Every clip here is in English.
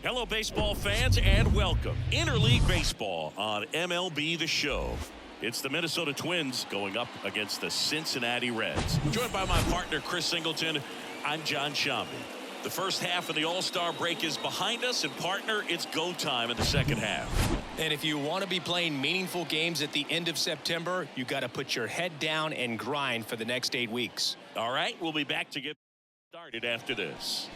Hello, baseball fans, and welcome. Interleague Baseball on MLB The Show. It's the Minnesota Twins going up against the Cincinnati Reds. Joined by my partner, Chris Singleton, I'm John Shambi. The first half of the All-Star break is behind us, and partner, it's go time in the second half. And if you want to be playing meaningful games at the end of September, you got to put your head down and grind for the next 8 weeks. All right, we'll be back to get started after this.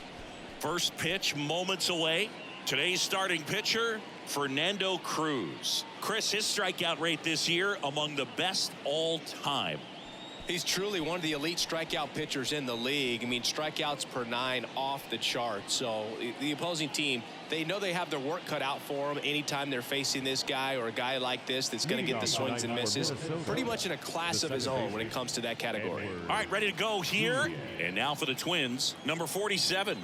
First pitch moments away. Today's starting pitcher, Fernando Cruz. Chris, his strikeout rate this year among the best all time. He's truly one of the elite strikeout pitchers in the league. I mean, strikeouts per 9 off the chart. So the opposing team, they know they have their work cut out for them anytime they're facing this guy or a guy like this that's going to get the swings and misses. Pretty much in a class of his own when it comes to that category. All right, ready to go here. And now for the Twins, number 47.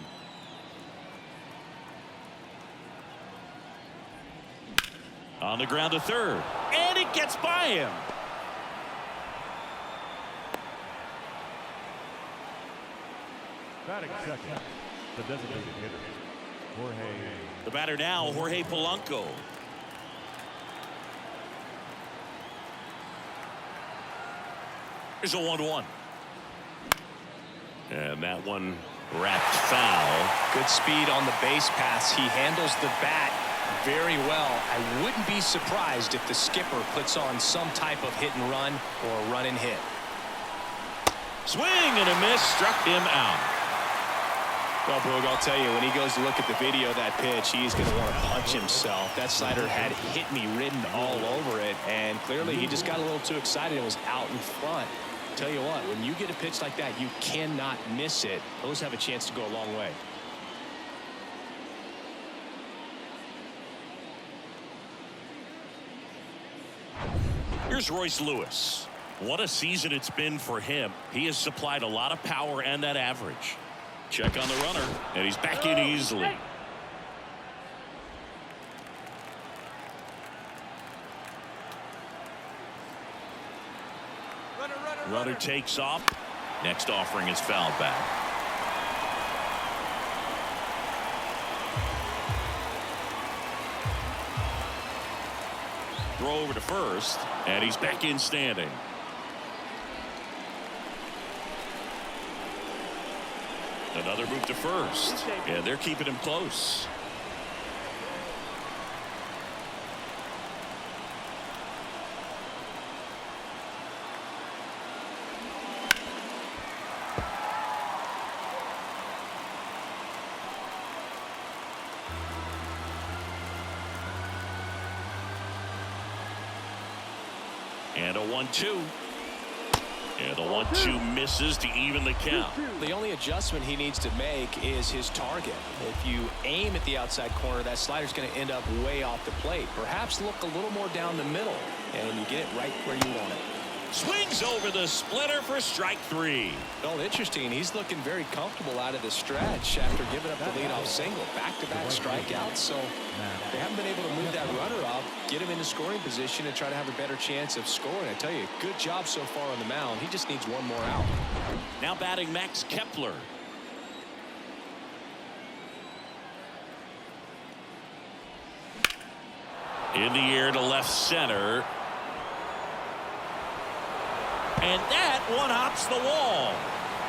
On the ground to third. And it gets by him. Batting second, the designated hitter, Jorge. The batter now, Jorge Polanco. Here's a 1-1. And that one wrapped foul. Good speed on the base pass. He handles the bat very well. I wouldn't be surprised if the skipper puts on some type of hit and run or a run and hit. Swing and a miss, struck him out. Well, Boog, I'll tell you, when he goes to look at the video of that pitch, he's going to want to punch himself. That slider had hit me written all over it, and clearly he just got a little too excited and was out in front. Tell you what, when you get a pitch like that, you cannot miss it. Those have a chance to go a long way. Here's Royce Lewis. What a season it's been for him. He has supplied a lot of power and that average. Check on the runner, and he's back in easily. Runner takes off. Next offering is fouled back. Throw over to first, and he's back in standing. Another move to first, and they're keeping him close. And a 1-2. And the 1-2 misses to even the count. The only adjustment he needs to make is his target. If you aim at the outside corner, that slider's going to end up way off the plate. Perhaps look a little more down the middle, and you get it right where you want it. Swings over the splitter for strike 3. Well, interesting. He's looking very comfortable out of the stretch after giving up the leadoff single. Back-to-back strikeouts, so they haven't been able to move that runner up, get him into scoring position, and try to have a better chance of scoring. I tell you, good job so far on the mound. He just needs one more out. Now batting Max Kepler. In the air to left center. And that one hops the wall.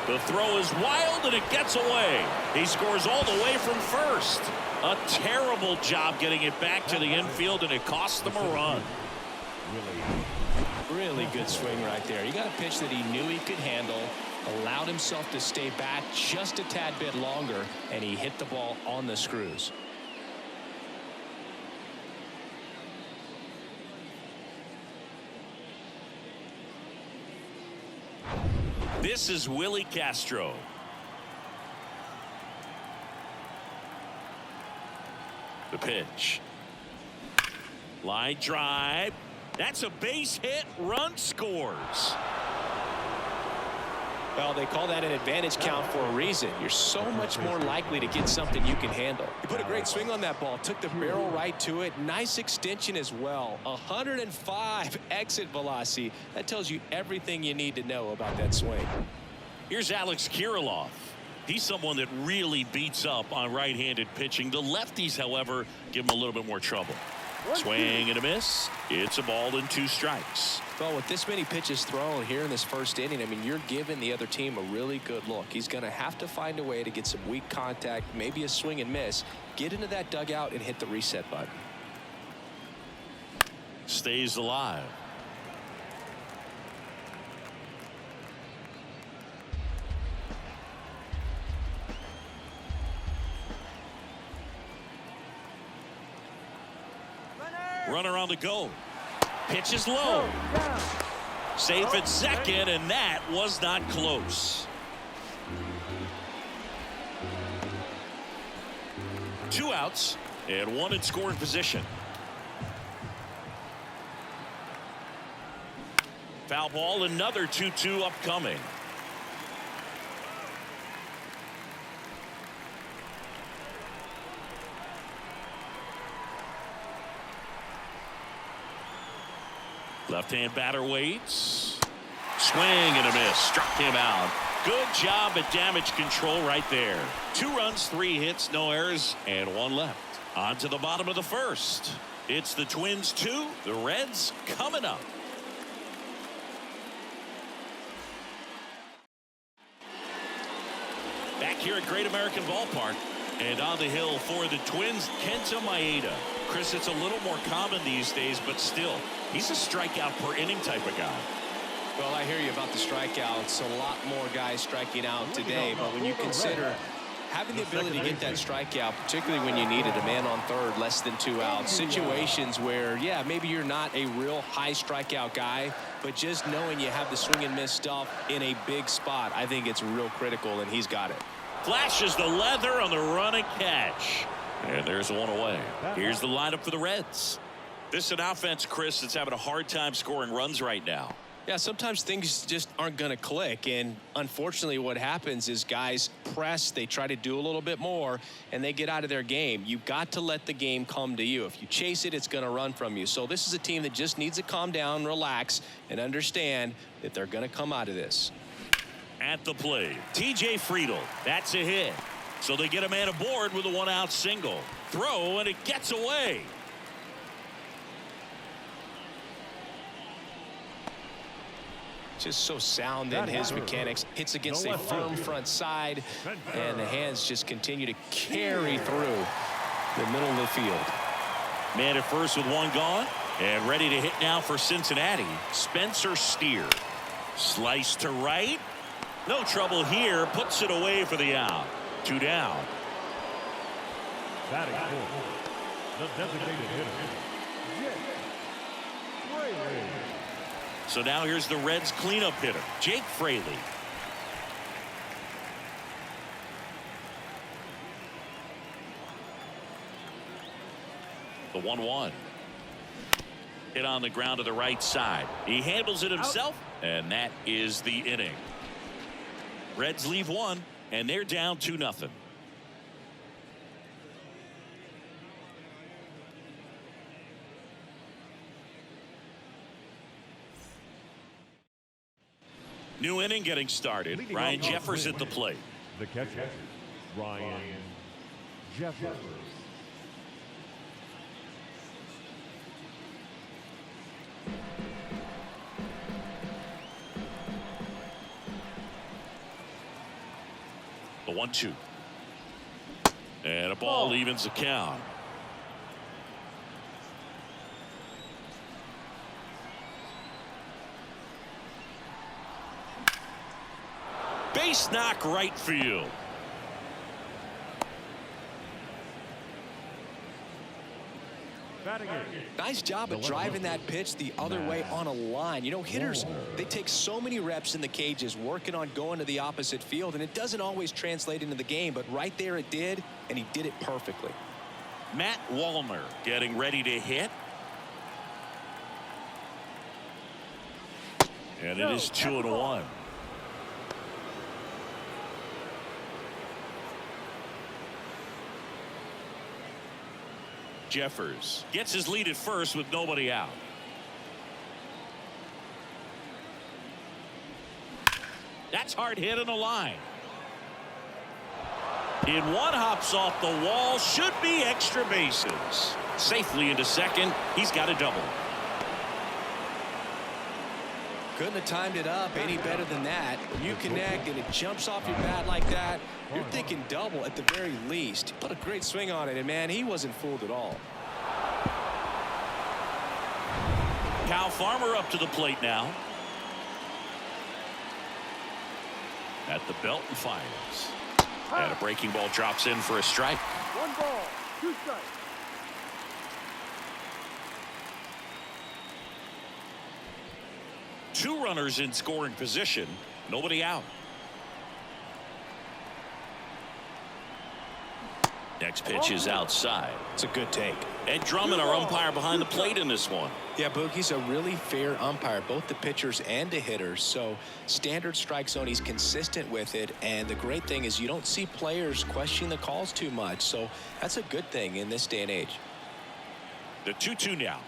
The throw is wild, and it gets away. He scores all the way from first. A terrible job getting it back to the infield, and it costs them a run. Really good swing right there. He got a pitch that he knew he could handle, allowed himself to stay back just a tad bit longer, and he hit the ball on the screws. This is Willie Castro. The pitch. Line drive. That's a base hit. Run scores. Well, they call that an advantage count for a reason. You're so much more likely to get something you can handle. He put a great swing on that ball. Took the barrel right to it. Nice extension as well. 105 exit velocity. That tells you everything you need to know about that swing. Here's Alex Kirilloff. He's someone that really beats up on right-handed pitching. The lefties, however, give him a little bit more trouble. Swing and a miss. It's a ball and 2 strikes. Well, with this many pitches thrown here in this first inning, I mean, you're giving the other team a really good look. He's going to have to find a way to get some weak contact, maybe a swing and miss, get into that dugout and hit the reset button. Stays alive. Runner on the go. Pitch is low. Safe at second, and that was not close. 2 outs and 1 in scoring position. Foul ball, another 2-2 upcoming. Left-hand batter waits. Swing and a miss. Struck him out. Good job at damage control right there. 2 runs, 3 hits, no errors, and 1 left. On to the bottom of the first. It's the Twins 2, the Reds coming up. Back here at Great American Ballpark. And on the hill for the Twins, Kenta Maeda. Chris, it's a little more common these days, but still, he's a strikeout per inning type of guy. Well, I hear you about the strikeouts. A lot more guys striking out today, but when you consider having the ability to get that strikeout, particularly when you need it, a man on third, less than 2 outs, situations where, yeah, maybe you're not a real high strikeout guy, but just knowing you have the swing and miss stuff in a big spot, I think it's real critical, and he's got it. Flashes the leather on the run and catch. And there's 1 away. Here's the lineup for the Reds. This is an offense, Chris, that's having a hard time scoring runs right now. Yeah, sometimes things just aren't going to click, and unfortunately what happens is guys press, they try to do a little bit more, and they get out of their game. You've got to let the game come to you. If you chase it, it's going to run from you. So this is a team that just needs to calm down, relax, and understand that they're going to come out of this. At the plate, TJ Friedl. That's a hit. So they get a man aboard with a 1-out single. Throw, and it gets away. Just so sound in his mechanics. Hits against a firm front side, and the hands just continue to carry through the middle of the field. Man at first with 1 gone, and ready to hit now for Cincinnati, Spencer Steer. Slice to right. No trouble here. Puts it away for the out. 2 down. Batting fourth, the designated hitter, Fraley. So now here's the Reds cleanup hitter, Jake Fraley. The 1-1. Hit on the ground to the right side. He handles it himself, and that is the inning. Reds leave 1, and they're down 2-0. New inning getting started. Ryan Jeffers at the plate. The catcher, Ryan Jeffers. The 1-2. And a ball evens the count. Base knock right field. Nice job of driving that pitch the other way on a line. You know, hitters, they take so many reps in the cages working on going to the opposite field, and it doesn't always translate into the game, but right there it did, and he did it perfectly. Matt Wallner getting ready to hit. And it is 2-1. Jeffers gets his lead at first with nobody out. That's hard hit in the line. In one, hops off the wall, should be extra bases. Safely into second. He's got a double. Couldn't have timed it up any better than that. When you connect and it jumps off your bat like that, you're thinking double at the very least. Put a great swing on it, and man, he wasn't fooled at all. Kyle Farmer up to the plate now. At the belt and fires. And a breaking ball drops in for a strike. 1 ball, 2 strikes. Two runners in scoring position. Nobody out. Next pitch is outside. It's a good take. Ed Drummond, our umpire behind the plate in this one. Yeah, Boog, he's a really fair umpire, both the pitchers and the hitters. So standard strike zone, he's consistent with it. And the great thing is you don't see players question the calls too much. So that's a good thing in this day and age. The 2-2 now.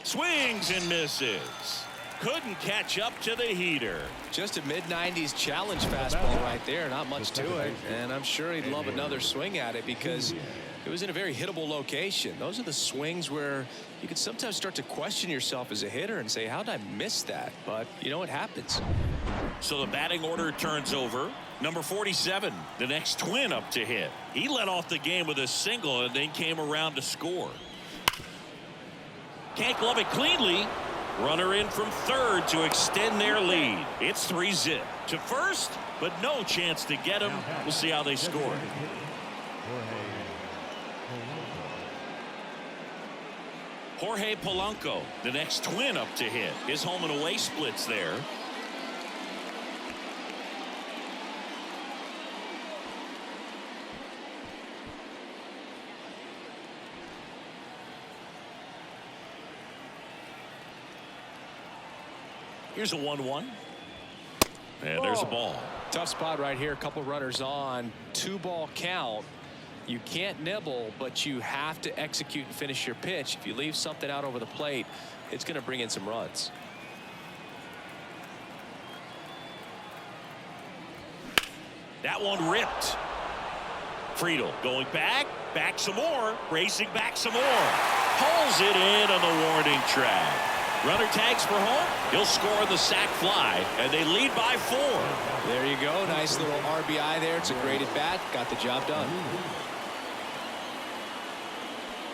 Swings and misses. Couldn't catch up to the heater. Just a mid-90s challenge fastball right there. Not much to it. And I'm sure he'd love another swing at it because it was in a very hittable location. Those are the swings where you can sometimes start to question yourself as a hitter and say, how did I miss that? But, you know, it happens. So the batting order turns over. Number 47, the next Twin up to hit. He led off the game with a single and then came around to score. Can't glove it cleanly. Runner in from third to extend their lead. It's 3-zip to first, but no chance to get him. We'll see how they score. Jorge Polanco, the next Twin up to hit. His home and away splits there. Here's a 1-1. And there's a ball. Tough spot right here. A couple runners on. 2-ball count. You can't nibble, but you have to execute and finish your pitch. If you leave something out over the plate, it's going to bring in some runs. That one ripped. Friedel going back some more, racing back some more. Pulls it in on the warning track. Runner tags for home. He'll score the sac fly, and they lead by 4. There you go. Nice little RBI there. It's a great at bat. Got the job done.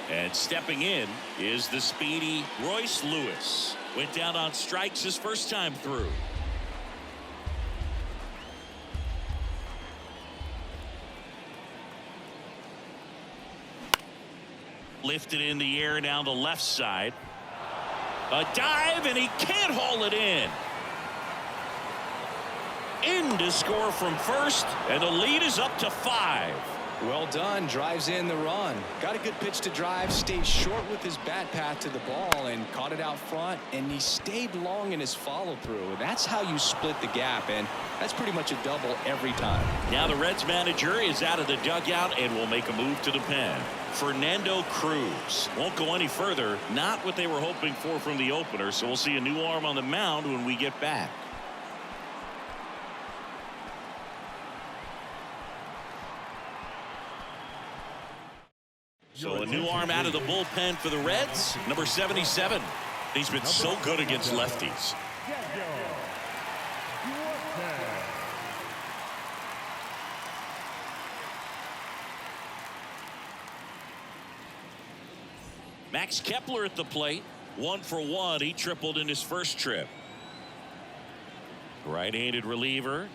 And stepping in is the speedy Royce Lewis. Went down on strikes his first time through. Lifted in the air down the left side. A dive, and he can't haul it in. In to score from first, and the lead is up to 5. Well done. Drives in the run. Got a good pitch to drive. Stayed short with his bat path to the ball and caught it out front. And he stayed long in his follow through. And that's how you split the gap. And that's pretty much a double every time. Now the Reds manager is out of the dugout and will make a move to the pen. Fernando Cruz won't go any further. Not what they were hoping for from the opener. So we'll see a new arm on the mound when we get back. So a new arm out of the bullpen for the Reds, number 77. He's been so good against lefties. Max Kepler at the plate, 1 for 1. He tripled in his first trip. Right-handed reliever.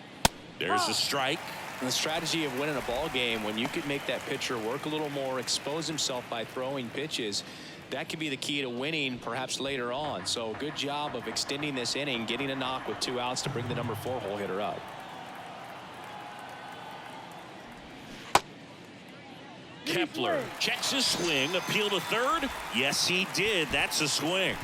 There's a strike. And the strategy of winning a ball game, when you could make that pitcher work a little more, expose himself by throwing pitches, that could be the key to winning perhaps later on. So good job of extending this inning, getting a knock with 2 outs to bring the number 4 hole hitter up. Kepler checks his swing, appeal to third. Yes, he did. That's a swing.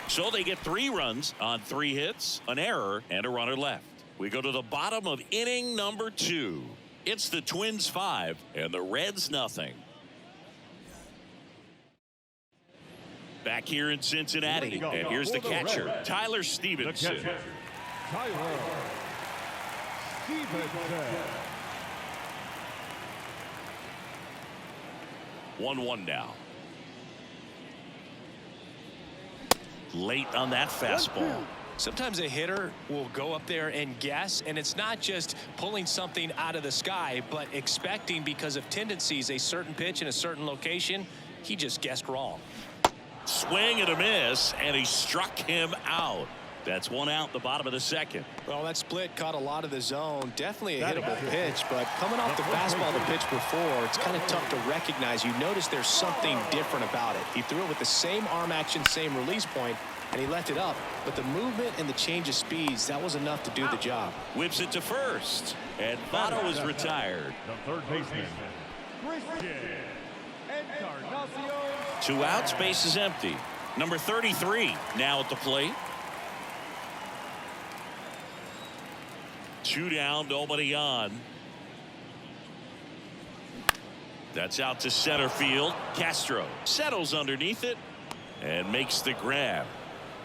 So they get 3 runs on 3 hits, an error, and a runner left. We go to the bottom of inning number 2. It's the Twins 5 and the Reds nothing. Back here in Cincinnati, and here's the catcher, Tyler Stevenson. 1-1 now. Late on that fastball. Sometimes a hitter will go up there and guess, and it's not just pulling something out of the sky, but expecting because of tendencies a certain pitch in a certain location. He just guessed wrong. Swing and a miss, and he struck him out. That's one out, the bottom of the second. Well, that split caught a lot of the zone. Definitely a hittable pitch, but coming off the fastball the pitch before, it's kind of tough to recognize. You notice there's something different about it. He threw it with the same arm action, same release point, and he left it up. But the movement and the change of speeds, that was enough to do the job. Whips it to first, and Votto is retired. The third baseman, Christian Encarnacion. 2 outs, base is empty. Number 33 now at the plate. 2 down, nobody on. That's out to center field. Castro settles underneath it and makes the grab.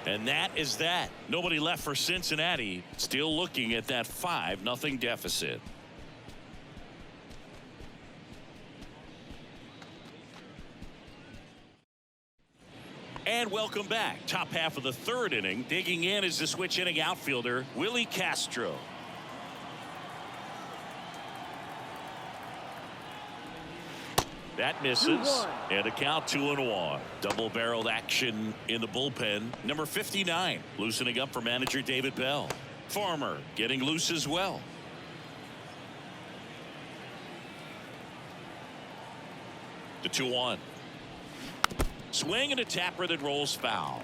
And that is that. Nobody left for Cincinnati. Still looking at that 5-0 deficit. And welcome back. Top half of the third inning. Digging in is the switch inning outfielder, Willie Castro. That misses, and a count 2-1. Double-barreled action in the bullpen. Number 59 loosening up for manager David Bell. Farmer getting loose as well. The 2-1. Swing and a tapper that rolls foul.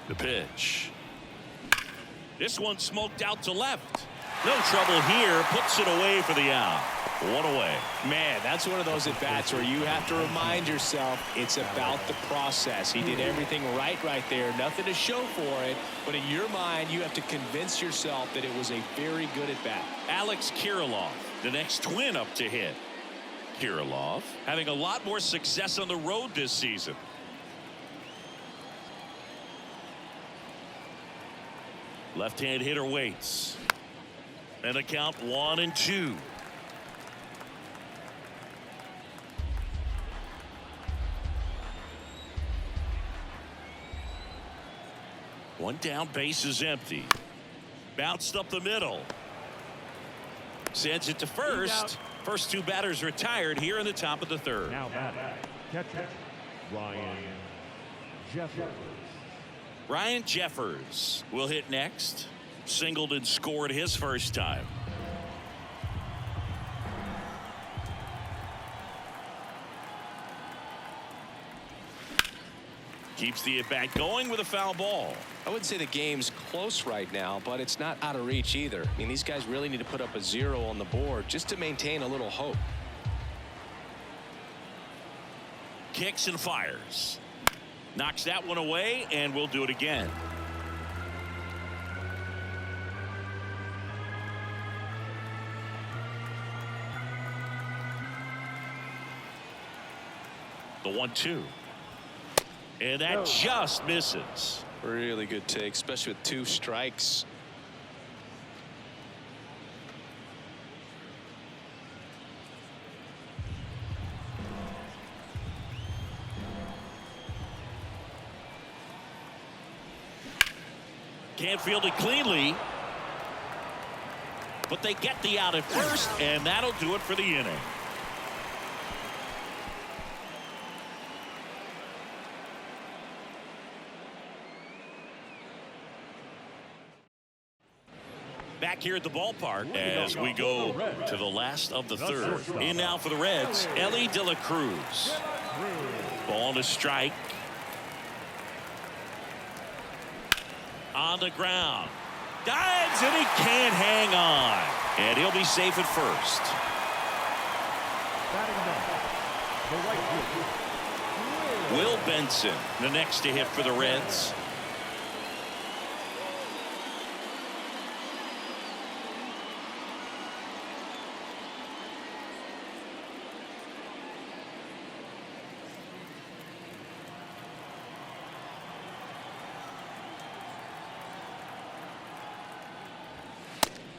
The pitch. This one smoked out to left. No trouble here. Puts it away for the out. 1 away. Man, that's one of those at-bats where you have to remind yourself it's about the process. He did everything right there. Nothing to show for it. But in your mind, you have to convince yourself that it was a very good at-bat. Alex Kirilloff, the next Twin up to hit. Kirilloff having a lot more success on the road this season. Left-hand hitter waits. And a count 1-2. One down, base is empty. Bounced up the middle. Sends it to first. First 2 batters retired here in the top of the third. Now batting, catcher, Ryan Jeffers. Ryan Jeffers will hit next. Singled and scored his first time. Keeps the at-bat going with a foul ball. I wouldn't say the game's close right now, but it's not out of reach either. I mean, these guys really need to put up a 0 on the board just to maintain a little hope. Kicks and fires. Knocks that one away, and we'll do it again. The 1-2. And that just misses. Really good take, especially with 2 strikes. Can't field it cleanly. But they get the out at first, and that'll do it for the inning. Back here at the ballpark as we go to the last of the third. In now for the Reds, Ellie De La Cruz. Ball to strike. On the ground. Dives, and he can't hang on. And he'll be safe at first. Will Benson, the next to hit for the Reds.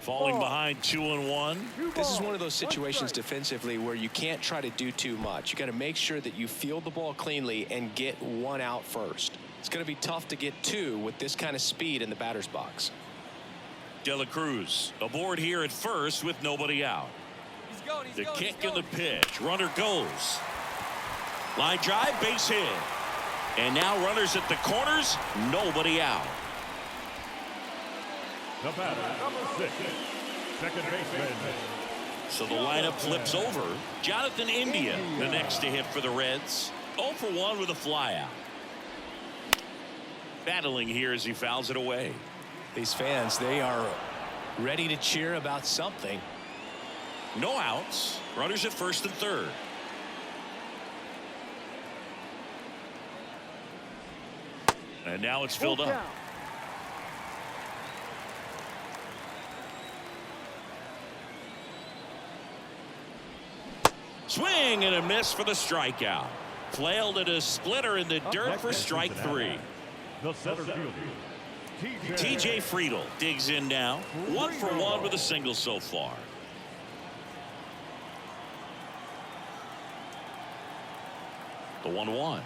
Falling behind 2-1. This is one of those situations defensively where you can't try to do too much. You got to make sure that you field the ball cleanly and get one out first. It's going to be tough to get two with this kind of speed in the batter's box. De La Cruz aboard here at first with nobody out. The kick and the pitch. Runner goes. Line drive, base hit. And now runners at the corners, nobody out. The batter, number 6, second baseman. So the lineup flips over. Jonathan India, the next to hit for the Reds. 0 for 1 with a flyout. Battling here as he fouls it away. These fans, they are ready to cheer about something. No outs. Runners at first and third. And now it's filled up. Swing and a miss for the strikeout. Flailed at a splitter in the dirt for strike 3. The center fielder, TJ Friedl digs in now. 1 for 1 with a single so far. The 1-1.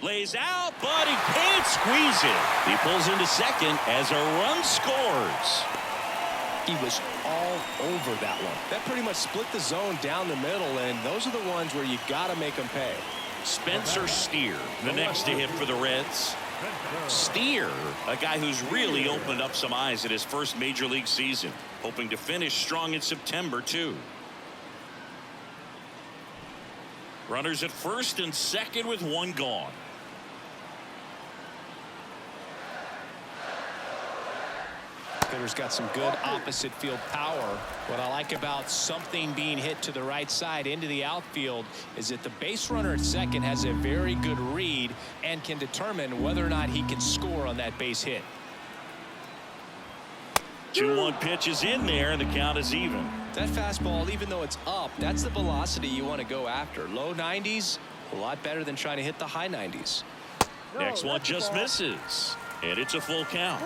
Lays out, but he can't squeeze it. He pulls into second as a run scores. He was all over that one. That pretty much split the zone down the middle, and those are the ones where you got to make them pay. Spencer Steer, the next to hit for the Reds. Steer, a guy who's really opened up some eyes at his first major league season, hoping to finish strong in September too. Runners at first and second with 1 gone. Hitter's got some good opposite field power. What I like about something being hit to the right side into the outfield is that the base runner at second has a very good read and can determine whether or not he can score on that base hit. 2-1 pitch is in there and the count is even. That fastball, even though it's up, that's the velocity you want to go after. Low 90s, a lot better than trying to hit the high 90s. Next one just misses, and it's a full count.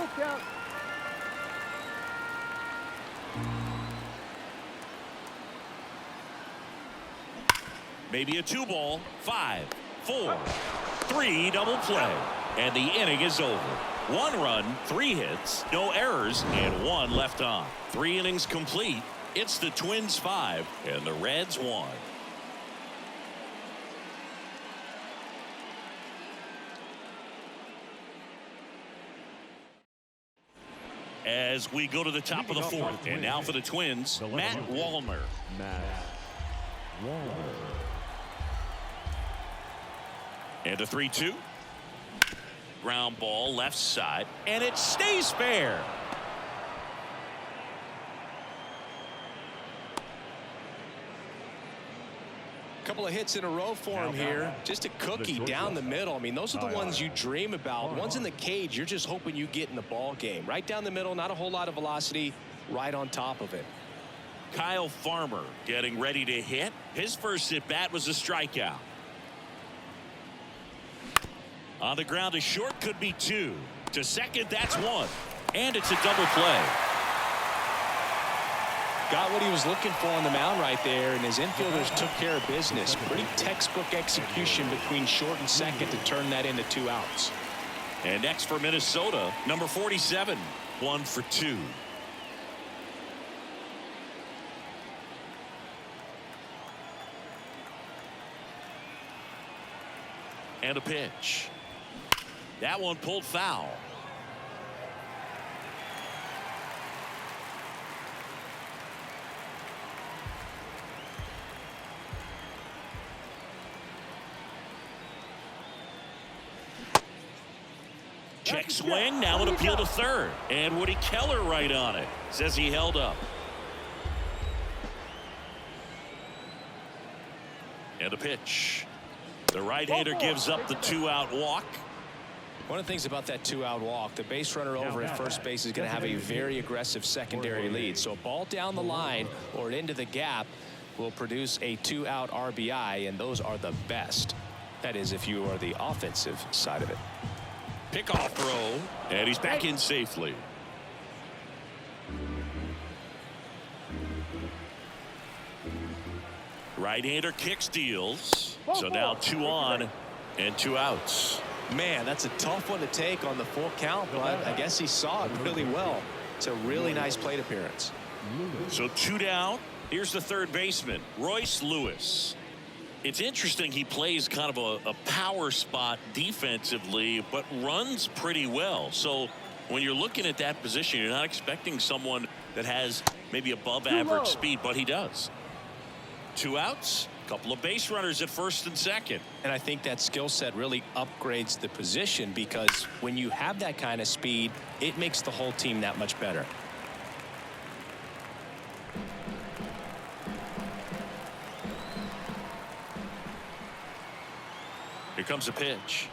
Maybe a 2-ball. 5, 4, 3 double play, and the inning is over. 1 run, 3 hits, no errors, and 1 left on. 3 innings complete. It's the Twins 5 and the Reds 1. As we go to the top of the 4th, and now for the Twins, Matt Wallner. And a 3-2. Ground ball left side, and it stays fair. Couple of hits in a row for him here. Just a cookie down the middle. I mean, those are the ones you dream about. Ones in the cage, you're just hoping you get in the ball game. Right down the middle, not a whole lot of velocity, right on top of it. Kyle Farmer getting ready to hit. His first at bat was a strikeout. On the ground to short, could be 2. To second, that's 1. And it's a double play. Got what he was looking for on the mound right there, and his infielders took care of business. Pretty textbook execution between short and second to turn that into 2 outs. And next for Minnesota, number 47, 1 for 2. And a pitch. That one pulled foul. Check swing, now an appeal to third. And Woody Keller right on it. Says he held up. And a pitch. The right-hander gives up the 2-out walk. One of the things about that 2-out walk, the base runner over at first base is going to have a very aggressive secondary lead. So a ball down the line or into the gap will produce a 2-out RBI, and those are the best. That is, if you are the offensive side of it. Pickoff throw, and he's back in safely. Right-hander kicks, deals. So now 2 on and 2 outs. Man, that's a tough one to take on the full count, but I guess he saw it really well. It's a really nice plate appearance. So 2 down. Here's the third baseman, Royce Lewis. It's interesting, he plays kind of a power spot defensively, but runs pretty well. So when you're looking at that position, you're not expecting someone that has maybe above average speed, but he does. 2 outs, a couple of base runners at first and second. And I think that skill set really upgrades the position, because when you have that kind of speed, it makes the whole team that much better. Here comes a pitch.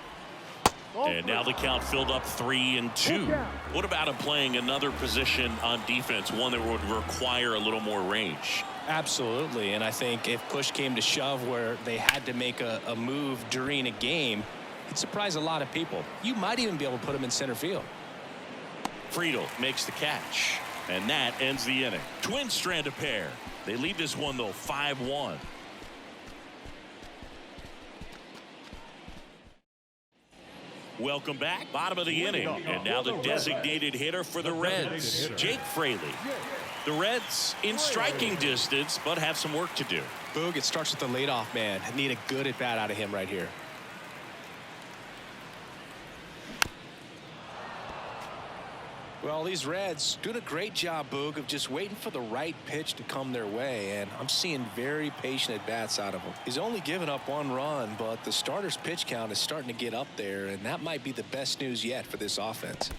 And now the count filled up 3-2. What about him playing another position on defense, one that would require a little more range? Absolutely, and I think if push came to shove where they had to make a move during a game, it'd surprise a lot of people. You might even be able to put him in center field. Friedel makes the catch, and that ends the inning. Twins strand a pair. They lead this one, though, 5-1. Welcome back. Bottom of the inning. And now the designated hitter for the Reds, Jake Fraley. The Reds in striking distance, but have some work to do. Boog, it starts with the leadoff man. Need a good at bat out of him right here. Well, these Reds doing a great job, Boog, of just waiting for the right pitch to come their way, and I'm seeing very patient at bats out of him. He's only given up 1 run, but the starter's pitch count is starting to get up there, and that might be the best news yet for this offense.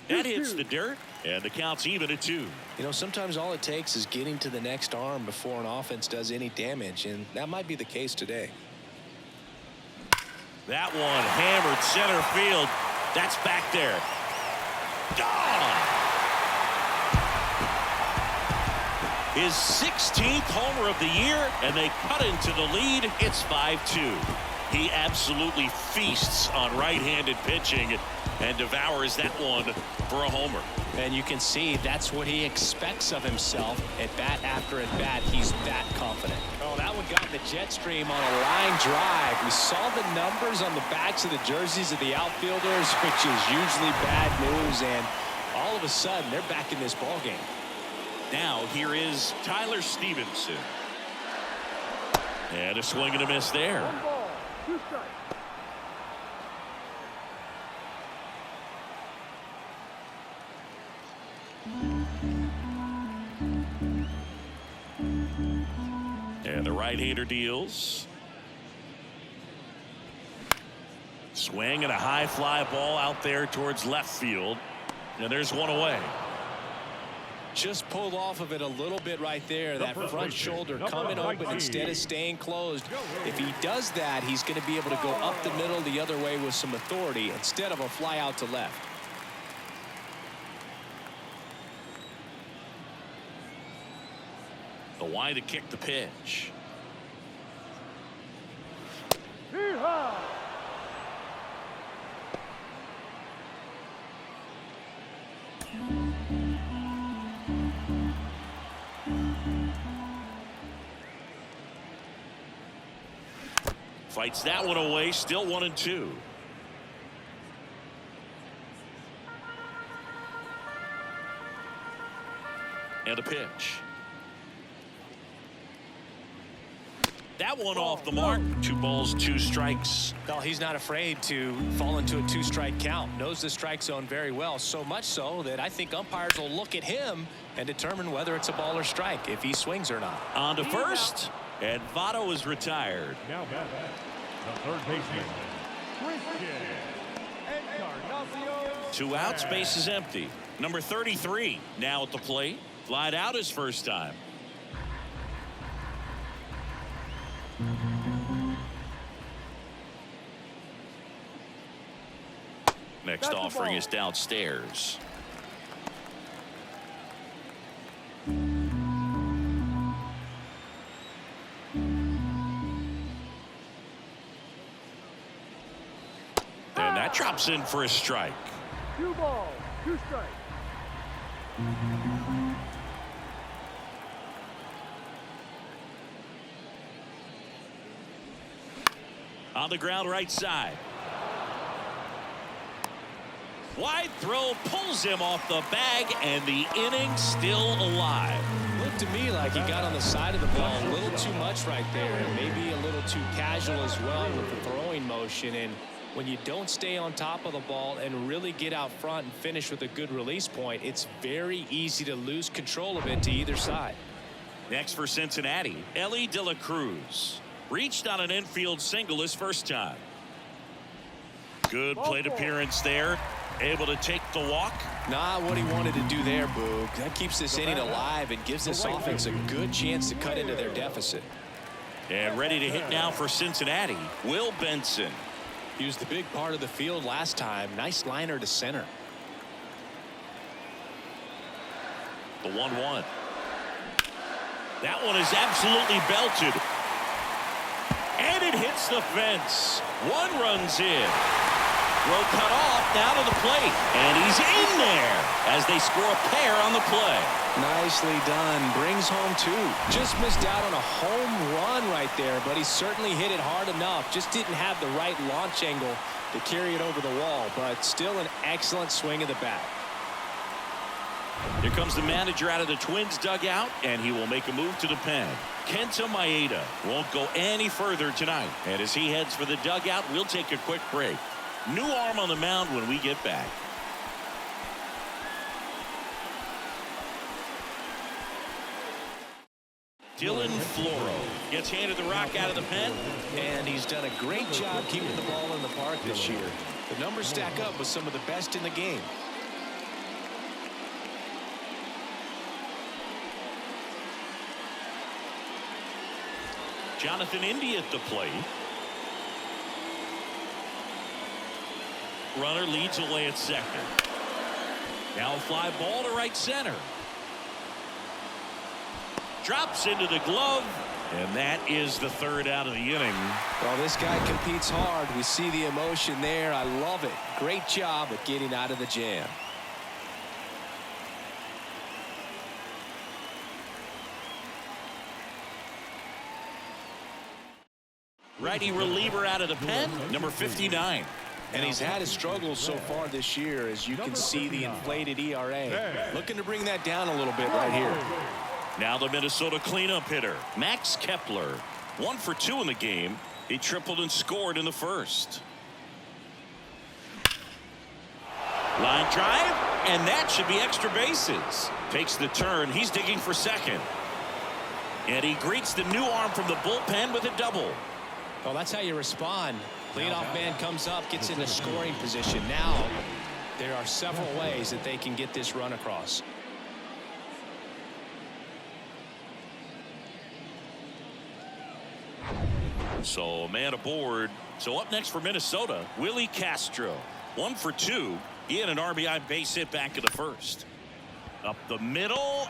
That hits the dirt, and the count's even at 2. You know, sometimes all it takes is getting to the next arm before an offense does any damage, and that might be the case today. That one hammered center field. That's back there. Gone. His 16th homer of the year, and they cut into the lead. It's 5-2. He absolutely feasts on right-handed pitching and devours that one for a homer. And you can see that's what he expects of himself at bat after at bat. He's that confident. Oh, that one got in the jet stream on a line drive. We saw the numbers on the backs of the jerseys of the outfielders, which is usually bad news, and all of a sudden they're back in this ball game. Now here is Tyler Stevenson. And a swing and a miss there. 1 ball, 2 strikes. And the right-hander deals. Swing and a high fly ball out there towards left field. And there's one away. Just pulled off of it a little bit right there. That front shoulder coming open instead of staying closed. If he does that, he's going to be able to go up the middle the other way with some authority instead of a fly out to left. The wide to kick the pitch. Yeehaw! Fights that one away, still 1-2. And a pitch. That one off the mark. 2 balls, 2 strikes. Well, he's not afraid to fall into a 2-strike count. Knows the strike zone very well. So much so that I think umpires will look at him and determine whether it's a ball or strike, if he swings or not. On to first. And Votto is retired. Now back, the third baseman, Christian Encarnacion. 2 outs, base is empty. Number 33 now at the plate. Flied out his first time. Next offering is downstairs. And that drops in for a strike. 2 balls, 2 strikes. On the ground right side. Wide throw pulls him off the bag, and the inning still alive. Looked to me like he got on the side of the ball a little too much right there, and maybe a little too casual as well with the throwing motion. And when you don't stay on top of the ball and really get out front and finish with a good release point, it's very easy to lose control of it to either side. Next for Cincinnati, Ellie De La Cruz. Reached on an infield single his first time. Good plate appearance there. Able to take the walk. Not what he wanted to do there, Boog. That keeps this inning alive and gives this offense a good chance to cut into their deficit. And ready to hit now for Cincinnati, Will Benson. He was the big part of the field last time. Nice liner to center. The 1-1. That one is absolutely belted. And it hits the fence. One runs in. Throw cut off, now to the plate. And he's in there as they score a pair on the play. Nicely done. Brings home two. Just missed out on a home run right there, but he certainly hit it hard enough. Just didn't have the right launch angle to carry it over the wall, but still an excellent swing of the bat. Here comes the manager out of the Twins dugout, and he will make a move to the pen. Kenta Maeda won't go any further tonight. And as he heads for the dugout, we'll take a quick break. New arm on the mound when we get back. Dylan Floro gets handed the rock out of the pen. And he's done a great job keeping the ball in the park this year. The numbers stack up with some of the best in the game. Jonathan India at the plate. Runner leads away at second. Now a fly ball to right center. Drops into the glove, and that is the third out of the inning. Well, this guy competes hard. We see the emotion there. I love it. Great job at getting out of the jam. Righty reliever out of the pen, number 59. And he's had his struggles so far this year, as you can see the inflated ERA. Looking to bring that down a little bit right here. Now the Minnesota cleanup hitter, Max Kepler. 1 for 2 in the game. He tripled and scored in the first. Line drive, and that should be extra bases. Takes the turn. He's digging for second. And he greets the new arm from the bullpen with a double. Well, that's how you respond. Leadoff man comes up, gets into scoring position. Now there are several ways that they can get this run across. So a man aboard. So up next for Minnesota, Willie Castro. 1 for 2. He had an RBI base hit back in the first. Up the middle.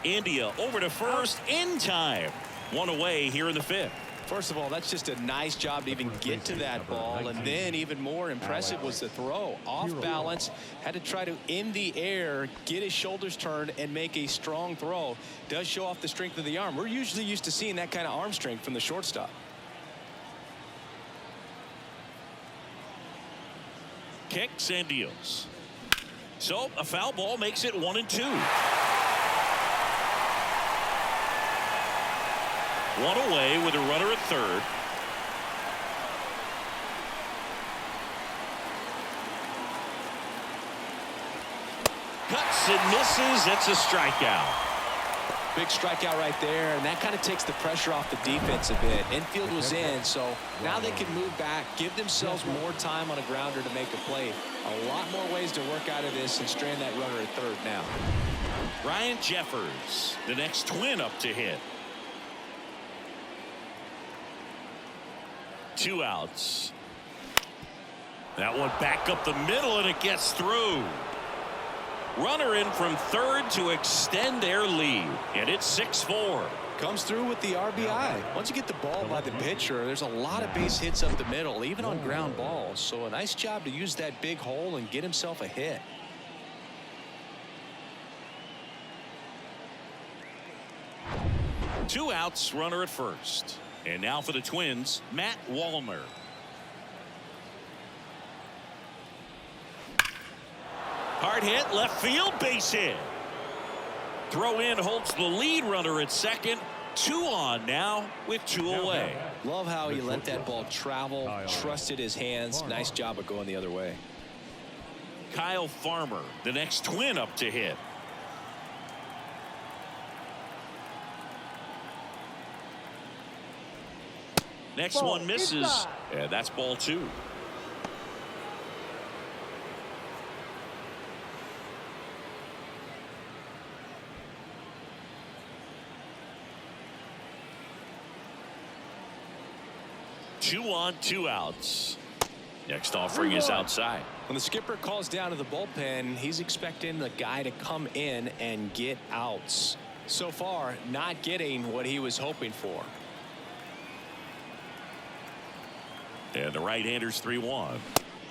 India over to first in time. 1 away here in the 5th. First of all, that's just a nice job to even get to that ball. And then even more impressive was the throw. Off balance, had to try to in the air, get his shoulders turned and make a strong throw. Does show off the strength of the arm. We're usually used to seeing that kind of arm strength from the shortstop. Kicks and deals. So a foul ball makes it 1-2. 1 away with a runner at third. Cuts and misses. It's a strikeout. Big strikeout right there, and that kind of takes the pressure off the defense a bit. Infield was in, so now they can move back, give themselves more time on a grounder to make a play. A lot more ways to work out of this and strand that runner at third now. Ryan Jeffers, the next Twin up to hit. 2 outs. That one back up the middle, and it gets through. Runner in from third to extend their lead, and it's 6-4. Comes through with the RBI. Once you get the ball by the pitcher, there's a lot of base hits up the middle, even on ground balls. So a nice job to use that big hole and get himself a hit. Two outs, runner at first. And now for the Twins, Matt Wallner. Hard hit, left field, base hit. Throw in holds the lead runner at second. 2 on now with 2 away. Love how he let that ball travel, trusted his hands. Nice job of going the other way. Kyle Farmer, the next Twin up to hit. Next one misses, and that's ball 2. Two on, 2 outs. Next offering is outside. When the skipper calls down to the bullpen, he's expecting the guy to come in and get outs. So far, not getting what he was hoping for. And the right-hander's 3-1.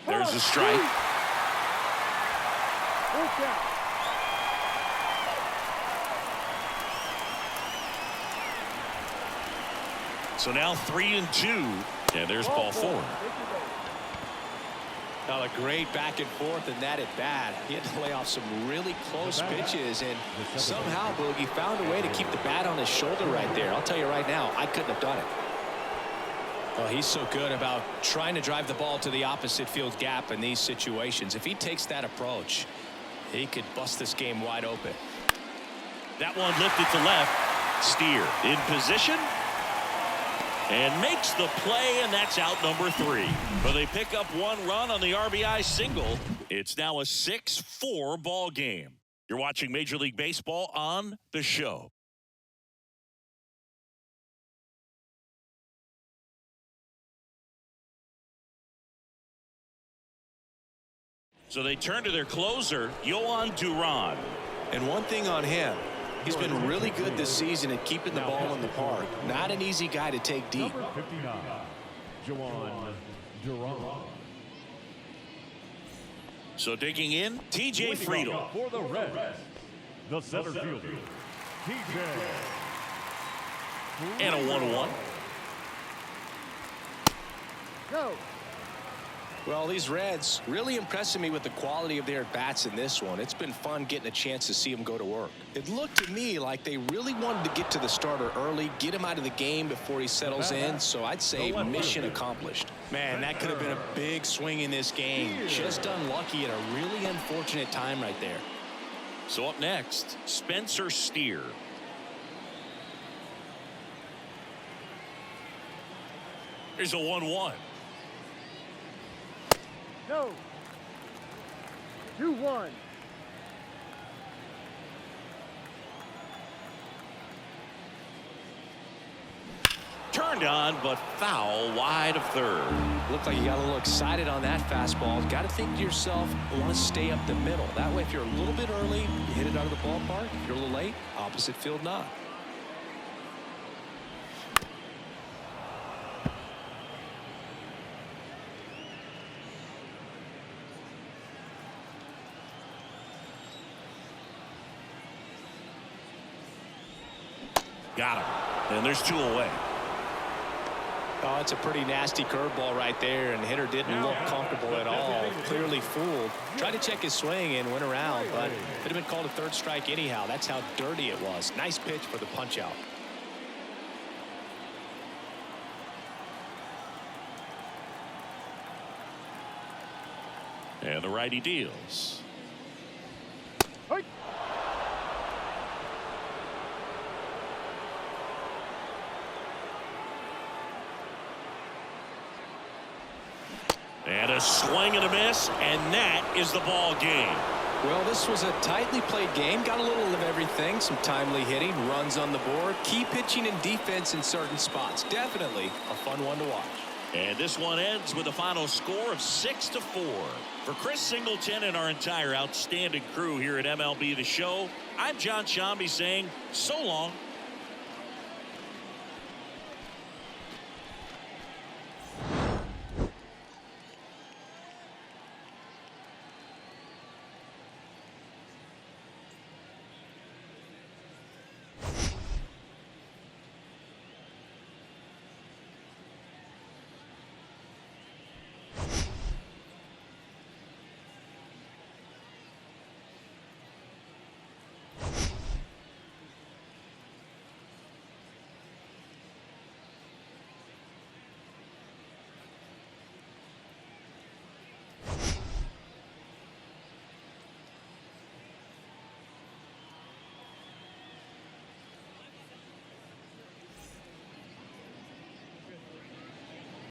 There's a strike. So now 3-2. And there's ball 4. Now a great back and forth and that at bat. He had to lay off some really close pitches, and somehow Boogie found a way to keep the bat on his shoulder right there. I'll tell you right now, I couldn't have done it. Well, he's so good about trying to drive the ball to the opposite field gap in these situations. If he takes that approach, he could bust this game wide open. That one lifted to left. Steer in position. And makes the play, and that's out number 3. But they pick up 1 run on the RBI single. It's now a 6-4 ball game. You're watching Major League Baseball on The Show. So they turn to their closer, Yohan Duran. And one thing on him, he's been really good this season at keeping the ball in the park. Not an easy guy to take deep. Number 59, Yohan Duran. So digging in, TJ Friedel. For the Reds, the center fielder, TJ. And a 1-1. Go. Well, these Reds really impressing me with the quality of their at-bats in this one. It's been fun getting a chance to see them go to work. It looked to me like they really wanted to get to the starter early, get him out of the game before he settles in. So I'd say mission accomplished. Man, that could have been a big swing in this game. Just unlucky at a really unfortunate time right there. So up next, Spencer Steer. Here's a 1-1. No. 2-1. Turned on, but foul wide of third. Looked like you got a little excited on that fastball. Got to think to yourself, I want to stay up the middle. That way, if you're a little bit early, you hit it out of the ballpark. If you're a little late, opposite field nod. Got him. And there's 2 away. Oh, it's a pretty nasty curveball right there, and the hitter didn't look comfortable at all. Clearly fooled. Tried to check his swing and went around, but it would have been called a 3rd strike anyhow. That's how dirty it was. Nice pitch for the punch out. And the righty deals. And a swing and a miss, and that is the ball game. Well, this was a tightly played game. Got a little of everything. Some timely hitting, runs on the board, key pitching and defense in certain spots. Definitely a fun one to watch. And this one ends with a final score of 6-4. For Chris Singleton and our entire outstanding crew here at MLB The Show, I'm John Shambi saying so long